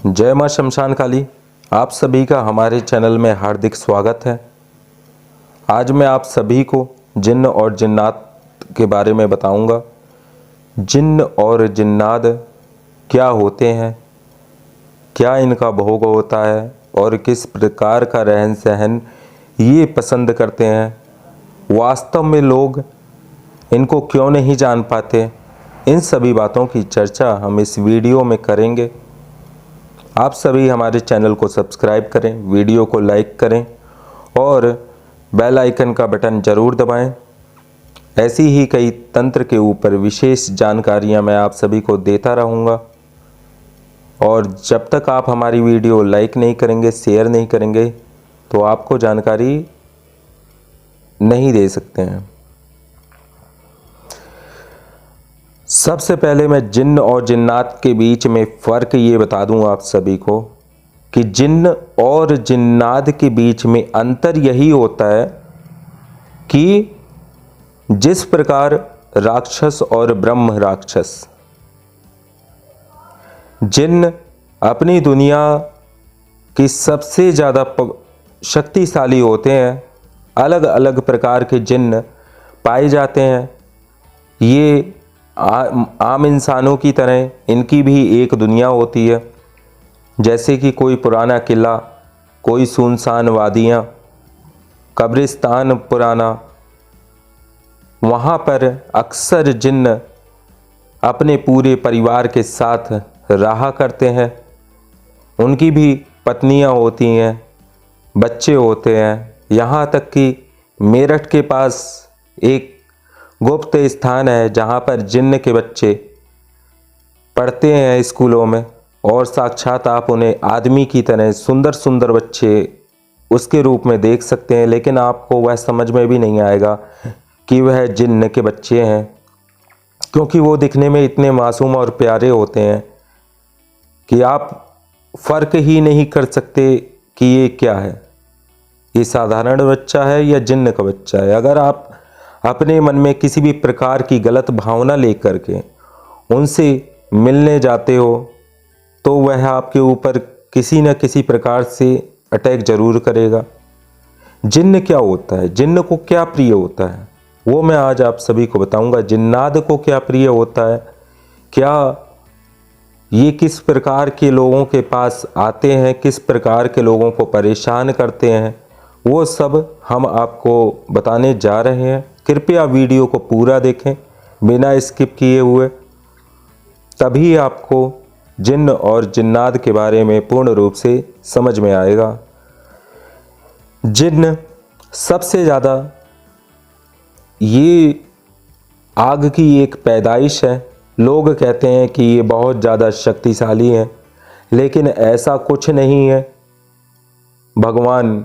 जय मां शमशान काली। आप सभी का हमारे चैनल में हार्दिक स्वागत है। आज मैं आप सभी को जिन्न और जिन्नात के बारे में बताऊंगा। जिन्न और जिन्नात क्या होते हैं, क्या इनका भोग होता है और किस प्रकार का रहन सहन ये पसंद करते हैं, वास्तव में लोग इनको क्यों नहीं जान पाते, इन सभी बातों की चर्चा हम इस वीडियो में करेंगे। आप सभी हमारे चैनल को सब्सक्राइब करें, वीडियो को लाइक करें और बेल आइकन का बटन ज़रूर दबाएं। ऐसी ही कई तंत्र के ऊपर विशेष जानकारियां मैं आप सभी को देता रहूंगा और जब तक आप हमारी वीडियो लाइक नहीं करेंगे, शेयर नहीं करेंगे, तो आपको जानकारी नहीं दे सकते हैं। सबसे पहले मैं जिन्न और जिन्नात के बीच में फ़र्क ये बता दूं आप सभी को कि जिन्न और जिन्नात के बीच में अंतर यही होता है कि जिस प्रकार राक्षस और ब्रह्म राक्षस, जिन्न अपनी दुनिया की सबसे ज़्यादा शक्तिशाली होते हैं। अलग अलग प्रकार के जिन्न पाए जाते हैं। ये आम इंसानों की तरह इनकी भी एक दुनिया होती है, जैसे कि कोई पुराना किला, कोई सुनसान वादियाँ, कब्रिस्तान पुराना, वहाँ पर अक्सर जिन्न अपने पूरे परिवार के साथ रहा करते हैं। उनकी भी पत्नियाँ होती हैं, बच्चे होते हैं। यहाँ तक कि मेरठ के पास एक गुप्त स्थान है जहाँ पर जिन्न के बच्चे पढ़ते हैं स्कूलों में और साक्षात आप उन्हें आदमी की तरह सुंदर सुंदर बच्चे उसके रूप में देख सकते हैं, लेकिन आपको वह समझ में भी नहीं आएगा कि वह जिन्न के बच्चे हैं, क्योंकि वो दिखने में इतने मासूम और प्यारे होते हैं कि आप फ़र्क ही नहीं कर सकते कि ये क्या है, ये साधारण बच्चा है या जिन्न का बच्चा है। अगर आप अपने मन में किसी भी प्रकार की गलत भावना लेकर के उनसे मिलने जाते हो तो वह आपके ऊपर किसी न किसी प्रकार से अटैक जरूर करेगा। जिन्न क्या होता है, जिन्न को क्या प्रिय होता है, वो मैं आज आप सभी को बताऊंगा। जिन्नात को क्या प्रिय होता है, क्या ये किस प्रकार के लोगों के पास आते हैं, किस प्रकार के लोगों को परेशान करते हैं, वो सब हम आपको बताने जा रहे हैं। कृपया वीडियो को पूरा देखें बिना स्किप किए हुए, तभी आपको जिन्न और जिन्नात के बारे में पूर्ण रूप से समझ में आएगा। जिन्न सबसे ज़्यादा ये आग की एक पैदाइश है। लोग कहते हैं कि ये बहुत ज़्यादा शक्तिशाली है, लेकिन ऐसा कुछ नहीं है। भगवान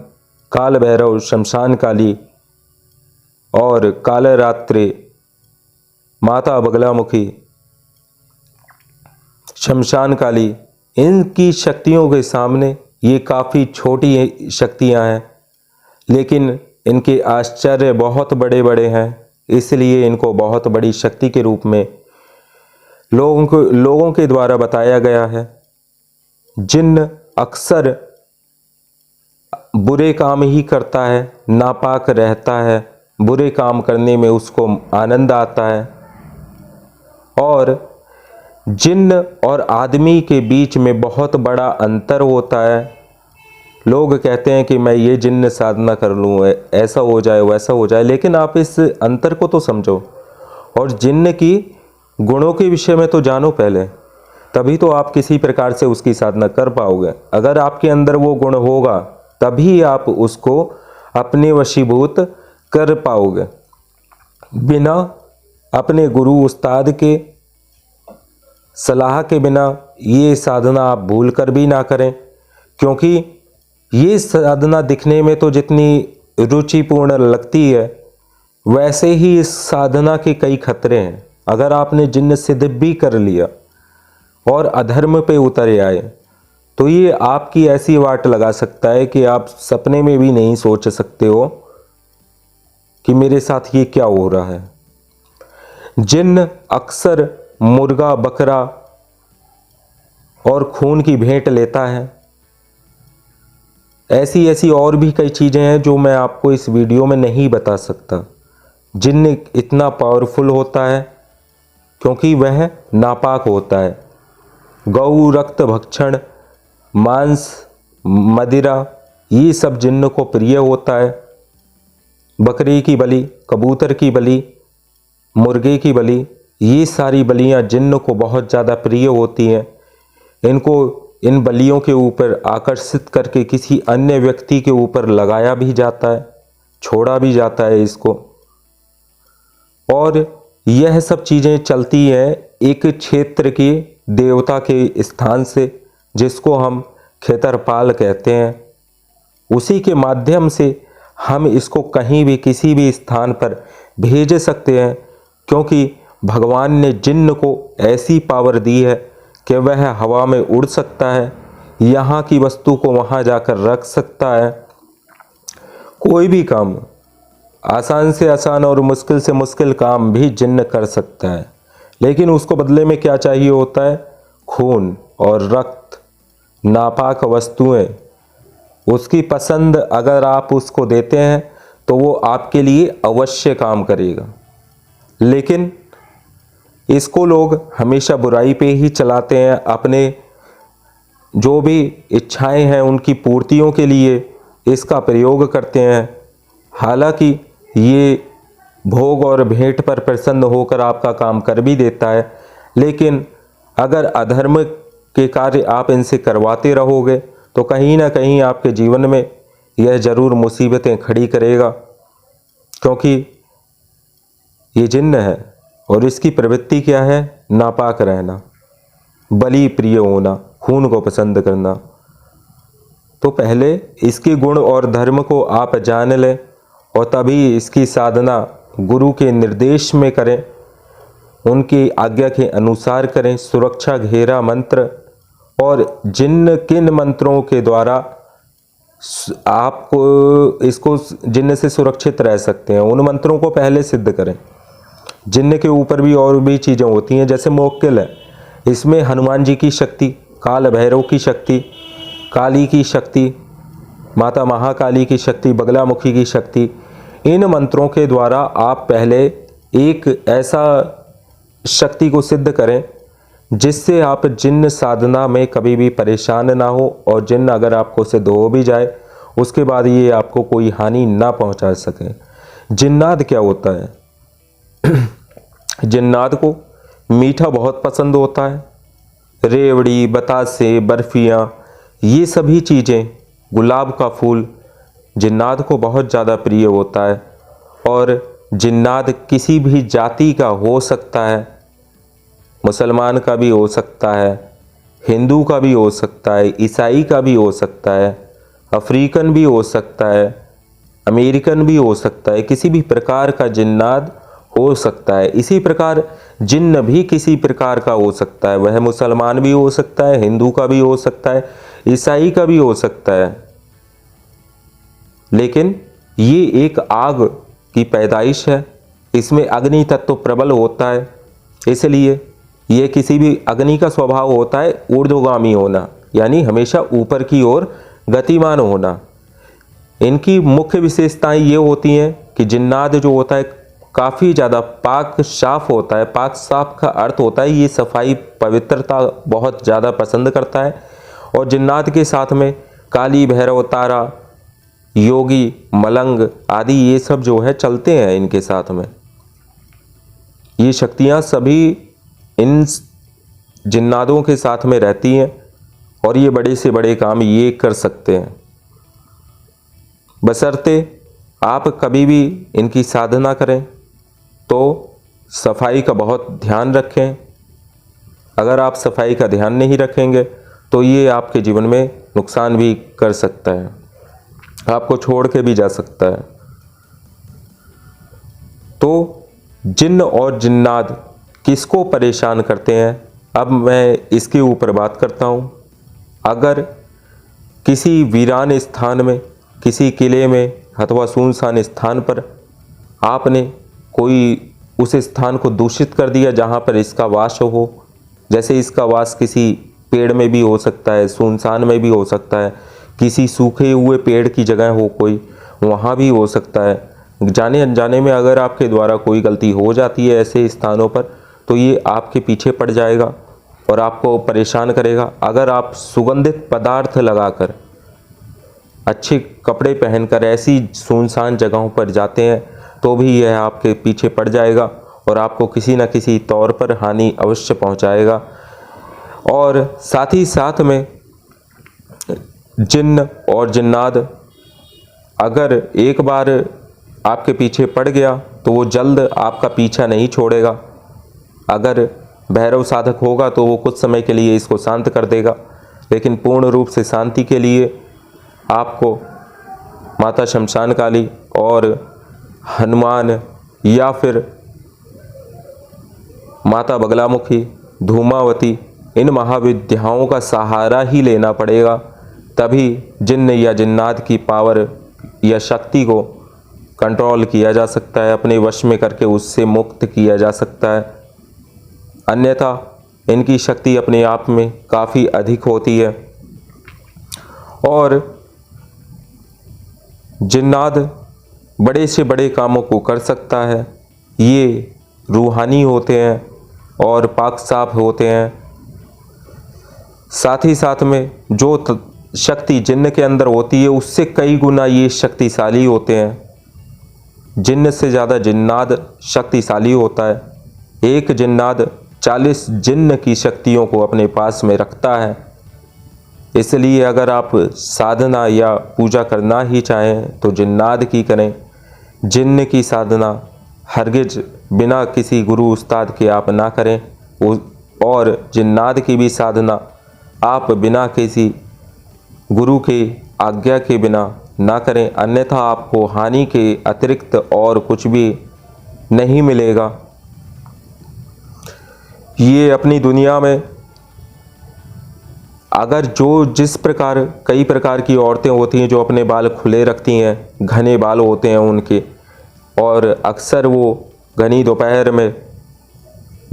काल भैरव, शमशान काली और कालरात्रि, माता बगलामुखी, शमशान काली, इनकी शक्तियों के सामने ये काफ़ी छोटी शक्तियां हैं, लेकिन इनके आश्चर्य बहुत बड़े बड़े हैं। इसलिए इनको बहुत बड़ी शक्ति के रूप में लोगों के द्वारा बताया गया है। जिन्न अक्सर बुरे काम ही करता है, नापाक रहता है, बुरे काम करने में उसको आनंद आता है। और जिन्न और आदमी के बीच में बहुत बड़ा अंतर होता है। लोग कहते हैं कि मैं ये जिन्न साधना कर लूँ, ऐसा हो जाए वैसा हो जाए, लेकिन आप इस अंतर को तो समझो और जिन्न की गुणों के विषय में तो जानो पहले, तभी तो आप किसी प्रकार से उसकी साधना कर पाओगे। अगर आपके अंदर वो गुण होगा तभी आप उसको अपने वशीभूत कर पाओगे। बिना अपने गुरु उस्ताद के सलाह के बिना ये साधना आप भूल कर भी ना करें, क्योंकि ये साधना दिखने में तो जितनी रुचिपूर्ण लगती है, वैसे ही इस साधना के कई खतरे हैं। अगर आपने जिन्न सिद्ध भी कर लिया और अधर्म पे उतर आए तो ये आपकी ऐसी वाट लगा सकता है कि आप सपने में भी नहीं सोच सकते हो कि मेरे साथ ये क्या हो रहा है। जिन्न अक्सर मुर्गा, बकरा और खून की भेंट लेता है। ऐसी ऐसी और भी कई चीज़ें हैं जो मैं आपको इस वीडियो में नहीं बता सकता। जिन्न इतना पावरफुल होता है क्योंकि वह नापाक होता है। गौ रक्त भक्षण, मांस, मदिरा, ये सब जिन्न को प्रिय होता है। बकरी की बलि, कबूतर की बलि, मुर्गे की बलि, ये सारी बलियां जिन्न को बहुत ज़्यादा प्रिय होती हैं। इनको इन बलियों के ऊपर आकर्षित करके किसी अन्य व्यक्ति के ऊपर लगाया भी जाता है, छोड़ा भी जाता है इसको। और यह सब चीज़ें चलती हैं एक क्षेत्र के देवता के स्थान से, जिसको हम खेतरपाल कहते हैं। उसी के माध्यम से हम इसको कहीं भी किसी भी स्थान पर भेज सकते हैं, क्योंकि भगवान ने जिन्न को ऐसी पावर दी है कि वह हवा में उड़ सकता है, यहाँ की वस्तु को वहाँ जाकर रख सकता है। कोई भी काम, आसान से आसान और मुश्किल से मुश्किल काम भी जिन्न कर सकता है, लेकिन उसको बदले में क्या चाहिए होता है? खून और रक्त, नापाक वस्तुएं। उसकी पसंद अगर आप उसको देते हैं तो वो आपके लिए अवश्य काम करेगा। लेकिन इसको लोग हमेशा बुराई पे ही चलाते हैं, अपने जो भी इच्छाएं हैं उनकी पूर्तियों के लिए इसका प्रयोग करते हैं। हालांकि ये भोग और भेंट पर प्रसन्न होकर आपका काम कर भी देता है, लेकिन अगर अधर्म के कार्य आप इनसे करवाते रहोगे तो कहीं ना कहीं आपके जीवन में यह ज़रूर मुसीबतें खड़ी करेगा, क्योंकि ये जिन्न है और इसकी प्रवृत्ति क्या है? नापाक रहना, बलि प्रिय होना, खून को पसंद करना। तो पहले इसके गुण और धर्म को आप जान लें और तभी इसकी साधना गुरु के निर्देश में करें, उनकी आज्ञा के अनुसार करें। सुरक्षा घेरा मंत्र और जिन्न किन मंत्रों के द्वारा आपको इसको जिन्न से सुरक्षित रह सकते हैं, उन मंत्रों को पहले सिद्ध करें। जिन्न के ऊपर भी और भी चीज़ें होती हैं, जैसे मोक्किल है, इसमें हनुमान जी की शक्ति, काल भैरव की शक्ति, काली की शक्ति, माता महाकाली की शक्ति, बगलामुखी की शक्ति। इन मंत्रों के द्वारा आप पहले एक ऐसा शक्ति को सिद्ध करें जिससे आप जिन्न साधना में कभी भी परेशान ना हो, और जिन्न अगर आपको सिद्ध हो भी जाए उसके बाद ये आपको कोई हानि ना पहुंचा सके। जिन्नात क्या होता है? जिन्नात को मीठा बहुत पसंद होता है। रेवड़ी, बतासे, बर्फियाँ, ये सभी चीज़ें, गुलाब का फूल जिन्नात को बहुत ज़्यादा प्रिय होता है। और जिन्नात किसी भी जाति का हो सकता है, मुसलमान का भी हो सकता है, हिंदू का भी हो सकता है, ईसाई का भी हो सकता है, अफ्रीकन भी हो सकता है, अमेरिकन भी हो सकता है, किसी भी प्रकार का जिन्नात हो सकता है। इसी प्रकार जिन्न भी किसी प्रकार का हो सकता है, वह मुसलमान भी हो सकता है, हिंदू का भी हो सकता है, ईसाई का भी हो सकता है। लेकिन ये एक आग की पैदाइश है, इसमें अग्नि तत्व प्रबल होता है, इसलिए ये किसी भी अग्नि का स्वभाव होता है ऊर्ध्वगामी होना, यानी हमेशा ऊपर की ओर गतिमान होना। इनकी मुख्य विशेषताएं ये होती हैं कि जिन्नात जो होता है काफ़ी ज़्यादा पाक साफ होता है। पाक साफ का अर्थ होता है ये सफाई, पवित्रता बहुत ज़्यादा पसंद करता है। और जिन्नात के साथ में काली, भैरव, तारा, योगी, मलंग आदि ये सब जो है चलते हैं इनके साथ में। ये शक्तियाँ सभी इन जिन्नातों के साथ में रहती हैं और ये बड़े से बड़े काम ये कर सकते हैं, बशर्ते आप कभी भी इनकी साधना करें तो सफाई का बहुत ध्यान रखें। अगर आप सफाई का ध्यान नहीं रखेंगे तो ये आपके जीवन में नुकसान भी कर सकता है, आपको छोड़ के भी जा सकता है। तो जिन्न और जिन्नात किसको परेशान करते हैं, अब मैं इसके ऊपर बात करता हूँ। अगर किसी वीरान स्थान में, किसी किले में अथवा सुनसान स्थान पर आपने कोई उस स्थान को दूषित कर दिया जहाँ पर इसका वास हो, जैसे इसका वास किसी पेड़ में भी हो सकता है, सुनसान में भी हो सकता है, किसी सूखे हुए पेड़ की जगह हो कोई, वहाँ भी हो सकता है। जाने अनजाने में अगर आपके द्वारा कोई गलती हो जाती है ऐसे स्थानों पर, तो ये आपके पीछे पड़ जाएगा और आपको परेशान करेगा। अगर आप सुगंधित पदार्थ लगाकर, अच्छे कपड़े पहनकर ऐसी सुनसान जगहों पर जाते हैं तो भी यह आपके पीछे पड़ जाएगा और आपको किसी न किसी तौर पर हानि अवश्य पहुंचाएगा। और साथ ही साथ में जिन्न और जिन्नात अगर एक बार आपके पीछे पड़ गया तो वो जल्द आपका पीछा नहीं छोड़ेगा। अगर भैरव साधक होगा तो वो कुछ समय के लिए इसको शांत कर देगा, लेकिन पूर्ण रूप से शांति के लिए आपको माता शमशान काली और हनुमान या फिर माता बगलामुखी, धूमावती, इन महाविद्याओं का सहारा ही लेना पड़ेगा, तभी जिन्न या जिन्नात की पावर या शक्ति को कंट्रोल किया जा सकता है, अपने वश में करके उससे मुक्त किया जा सकता है। अन्यथा इनकी शक्ति अपने आप में काफ़ी अधिक होती है। और जिन्नात बड़े से बड़े कामों को कर सकता है। ये रूहानी होते हैं और पाक साफ होते हैं। साथ ही साथ में जो शक्ति जिन्न के अंदर होती है उससे कई गुना ये शक्तिशाली होते हैं। जिन्न से ज़्यादा जिन्नात शक्तिशाली होता है। एक जिन्नात 40 जिन्न की शक्तियों को अपने पास में रखता है। इसलिए अगर आप साधना या पूजा करना ही चाहें तो जिन्नात की करें। जिन्न की साधना हरगिज बिना किसी गुरु उस्ताद के आप ना करें, और जिन्नात की भी साधना आप बिना किसी गुरु के आज्ञा के बिना ना करें, अन्यथा आपको हानि के अतिरिक्त और कुछ भी नहीं मिलेगा। ये अपनी दुनिया में अगर जिस प्रकार कई प्रकार की औरतें होती हैं जो अपने बाल खुले रखती हैं, घने बाल होते हैं उनके, और अक्सर वो घनी दोपहर में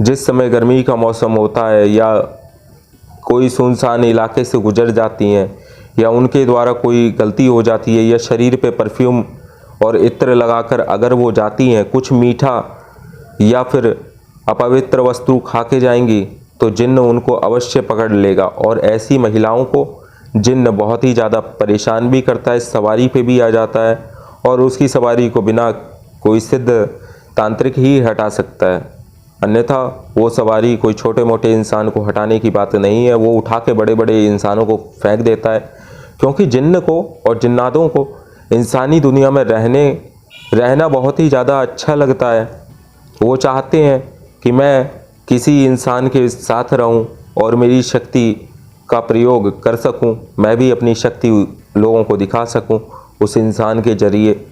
जिस समय गर्मी का मौसम होता है या कोई सुनसान इलाके से गुजर जाती हैं, या उनके द्वारा कोई गलती हो जाती है, या शरीर पे परफ्यूम और इत्र लगाकर अगर वो जाती हैं, कुछ मीठा या फिर अपवित्र वस्तु खा के जाएंगी तो जिन्न उनको अवश्य पकड़ लेगा। और ऐसी महिलाओं को जिन्न बहुत ही ज़्यादा परेशान भी करता है, सवारी पे भी आ जाता है और उसकी सवारी को बिना कोई सिद्ध तांत्रिक ही हटा सकता है, अन्यथा वो सवारी कोई छोटे मोटे इंसान को हटाने की बात नहीं है, वो उठा के बड़े बड़े इंसानों को फेंक देता है। क्योंकि जिन्न को और जिन्नातों को इंसानी दुनिया में रहना बहुत ही ज़्यादा अच्छा लगता है। वो चाहते हैं कि मैं किसी इंसान के साथ रहूं और मेरी शक्ति का प्रयोग कर सकूं, मैं भी अपनी शक्ति लोगों को दिखा सकूं उस इंसान के जरिए।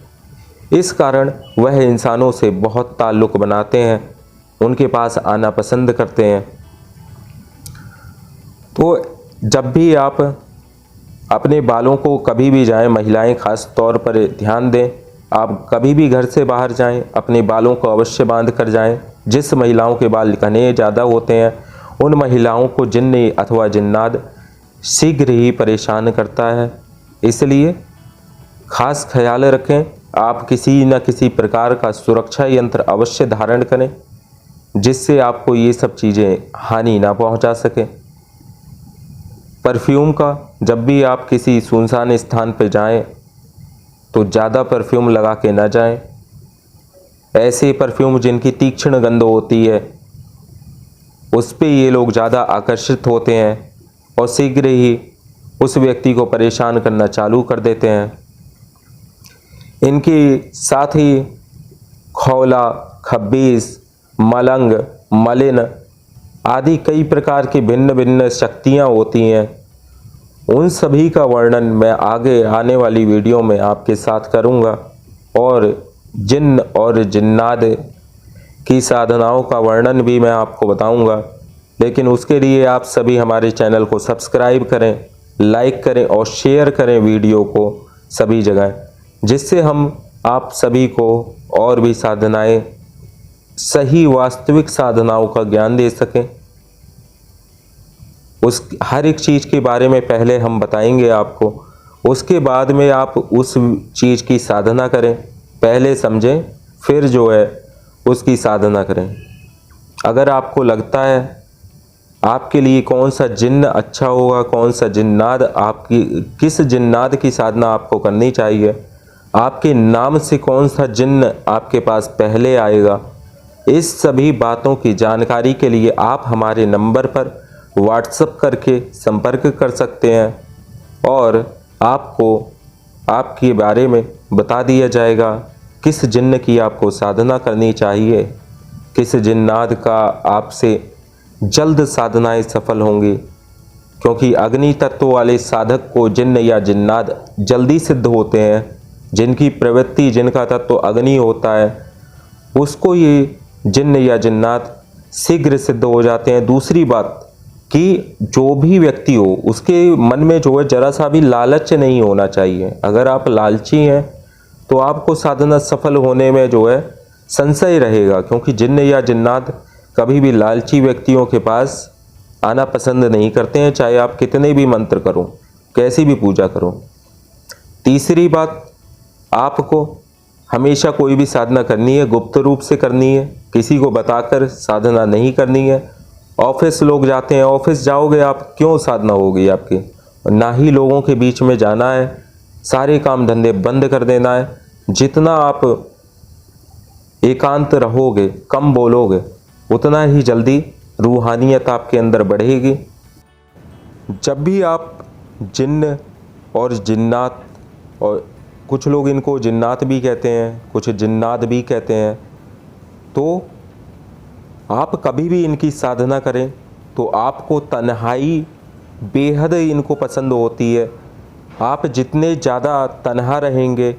इस कारण वह इंसानों से बहुत ताल्लुक़ बनाते हैं, उनके पास आना पसंद करते हैं। तो जब भी आप अपने बालों को कभी भी जाएं, महिलाएं खास तौर पर ध्यान दें, आप कभी भी घर से बाहर जाएं अपने बालों को अवश्य बांध कर जाएं। जिस महिलाओं के बाल घने ज़्यादा होते हैं उन महिलाओं को जिन्न अथवा जिन्नात शीघ्र ही परेशान करता है, इसलिए खास ख्याल रखें। आप किसी न किसी प्रकार का सुरक्षा यंत्र अवश्य धारण करें जिससे आपको ये सब चीज़ें हानि ना पहुंचा सके। परफ्यूम का जब भी आप किसी सुनसान स्थान पर जाएं तो ज़्यादा परफ्यूम लगा के ना जाएं। ऐसे परफ्यूम जिनकी तीक्ष्ण गंध होती है उस पे ये लोग ज़्यादा आकर्षित होते हैं और शीघ्र ही उस व्यक्ति को परेशान करना चालू कर देते हैं। इनके साथ ही खौला, खब्बीस, मलंग, मलिन आदि कई प्रकार की भिन्न भिन्न शक्तियाँ होती हैं। उन सभी का वर्णन मैं आगे आने वाली वीडियो में आपके साथ करूँगा और जिन्न और जिन्नात की साधनाओं का वर्णन भी मैं आपको बताऊंगा। लेकिन उसके लिए आप सभी हमारे चैनल को सब्सक्राइब करें, लाइक करें और शेयर करें वीडियो को सभी जगह, जिससे हम आप सभी को और भी साधनाएं, सही वास्तविक साधनाओं का ज्ञान दे सकें। उस हर एक चीज़ के बारे में पहले हम बताएंगे आपको, उसके बाद में आप उस चीज़ की साधना करें। पहले समझें फिर जो है उसकी साधना करें। अगर आपको लगता है आपके लिए कौन सा जिन्न अच्छा होगा, कौन सा जिन्नात, आपकी किस जिन्नात की साधना आपको करनी चाहिए, आपके नाम से कौन सा जिन्न आपके पास पहले आएगा, इस सभी बातों की जानकारी के लिए आप हमारे नंबर पर व्हाट्सएप करके संपर्क कर सकते हैं और आपको आपके बारे में बता दिया जाएगा किस जिन्न की आपको साधना करनी चाहिए, किस जिन्नात का आपसे जल्द साधनाएं सफल होंगी। क्योंकि अग्नि तत्व वाले साधक को जिन्न या जिन्नात जल्दी सिद्ध होते हैं। जिनकी प्रवृत्ति, जिनका तत्व अग्नि होता है, उसको ये जिन्न या जिन्नात शीघ्र सिद्ध हो जाते हैं। दूसरी बात कि जो भी व्यक्ति हो उसके मन में जो है जरा सा भी लालच नहीं होना चाहिए। अगर आप लालची हैं तो आपको साधना सफल होने में जो है संशय रहेगा, क्योंकि जिन्न या जिन्नात कभी भी लालची व्यक्तियों के पास आना पसंद नहीं करते हैं, चाहे आप कितने भी मंत्र करो, कैसी भी पूजा करो। तीसरी बात, आपको हमेशा कोई भी साधना करनी है गुप्त रूप से करनी है, किसी को बताकर साधना नहीं करनी है। ऑफिस लोग जाते हैं, ऑफिस जाओगे आप, क्यों साधना होगी आपकी? ना ही लोगों के बीच में जाना है, सारे काम धंधे बंद कर देना है। जितना आप एकांत रहोगे, कम बोलोगे, उतना ही जल्दी रूहानियत आपके अंदर बढ़ेगी। जब भी आप जिन्न और जिन्नात, और कुछ लोग इनको जिन्नात भी कहते हैं, कुछ जिन्नात भी कहते हैं, तो आप कभी भी इनकी साधना करें तो आपको तन्हाई बेहद इनको पसंद होती है। आप जितने ज़्यादा तन्हा रहेंगे,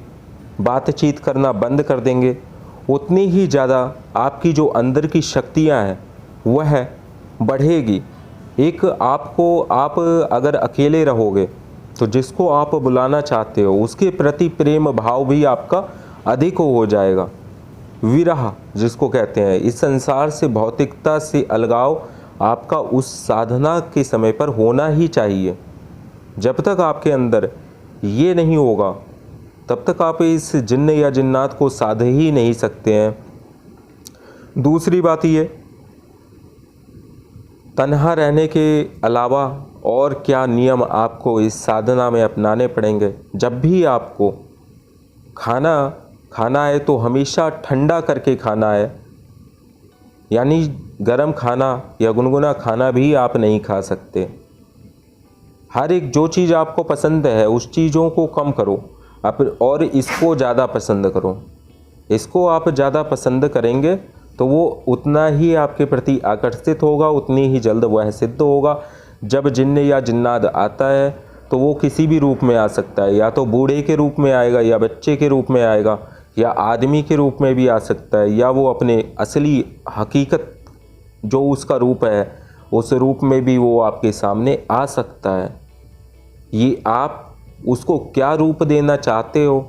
बातचीत करना बंद कर देंगे, उतनी ही ज़्यादा आपकी जो अंदर की शक्तियां हैं वह बढ़ेगी। एक आपको, आप अगर अकेले रहोगे तो जिसको आप बुलाना चाहते हो उसके प्रति प्रेम भाव भी आपका अधिक हो जाएगा। विरह जिसको कहते हैं, इस संसार से, भौतिकता से अलगाव आपका उस साधना के समय पर होना ही चाहिए। जब तक आपके अंदर ये नहीं होगा तब तक आप इस जिन्न या जिन्नात को साध ही नहीं सकते हैं। दूसरी बात ये, तन्हा रहने के अलावा और क्या नियम आपको इस साधना में अपनाने पड़ेंगे। जब भी आपको खाना है तो हमेशा ठंडा करके खाना है, यानी गरम खाना या गुनगुना खाना भी आप नहीं खा सकते। हर एक जो चीज़ आपको पसंद है उस चीज़ों को कम करो और इसको ज़्यादा पसंद करो। इसको आप ज़्यादा पसंद करेंगे तो वो उतना ही आपके प्रति आकर्षित होगा, उतनी ही जल्द वह सिद्ध होगा। जब जिन्न या जिन्नात आता है तो वो किसी भी रूप में आ सकता है, या तो बूढ़े के रूप में आएगा, या बच्चे के रूप में आएगा, या आदमी के रूप में भी आ सकता है, या वो अपने असली हकीकत जो उसका रूप है उस रूप में भी वो आपके सामने आ सकता है। ये आप उसको क्या रूप देना चाहते हो,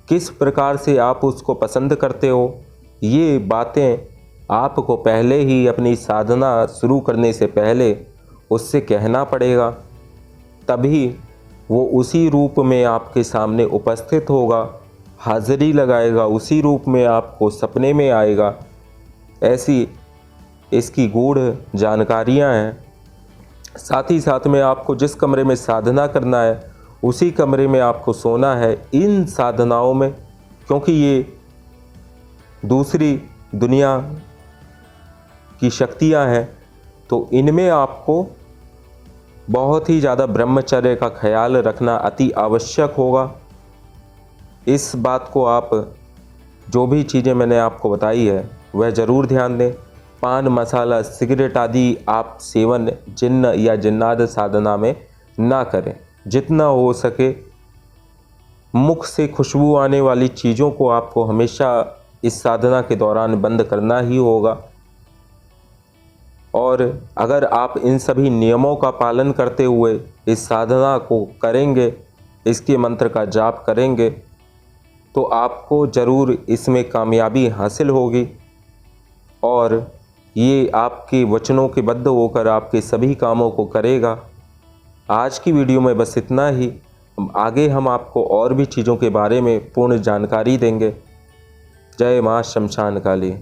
किस प्रकार से आप उसको पसंद करते हो, ये बातें आपको पहले ही अपनी साधना शुरू करने से पहले उससे कहना पड़ेगा। तभी वो उसी रूप में आपके सामने उपस्थित होगा, हाज़िरी लगाएगा, उसी रूप में आपको सपने में आएगा। ऐसी इसकी गूढ़ जानकारियाँ हैं। साथ ही साथ में आपको जिस कमरे में साधना करना है उसी कमरे में आपको सोना है इन साधनाओं में, क्योंकि ये दूसरी दुनिया की शक्तियाँ हैं, तो इनमें आपको बहुत ही ज़्यादा ब्रह्मचर्य का ख्याल रखना अति आवश्यक होगा। इस बात को आप, जो भी चीज़ें मैंने आपको बताई है वह ज़रूर ध्यान दें। पान मसाला सिगरेट आदि आप सेवन जिन्न या जिन्नात साधना में ना करें। जितना हो सके मुख से खुशबू आने वाली चीज़ों को आपको हमेशा इस साधना के दौरान बंद करना ही होगा। और अगर आप इन सभी नियमों का पालन करते हुए इस साधना को करेंगे, इसके मंत्र का जाप करेंगे, तो आपको ज़रूर इसमें कामयाबी हासिल होगी। और ये आपके वचनों के बद्ध होकर आपके सभी कामों को करेगा। आज की वीडियो में बस इतना ही। आगे हम आपको और भी चीज़ों के बारे में पूर्ण जानकारी देंगे। जय मां शमशान काली।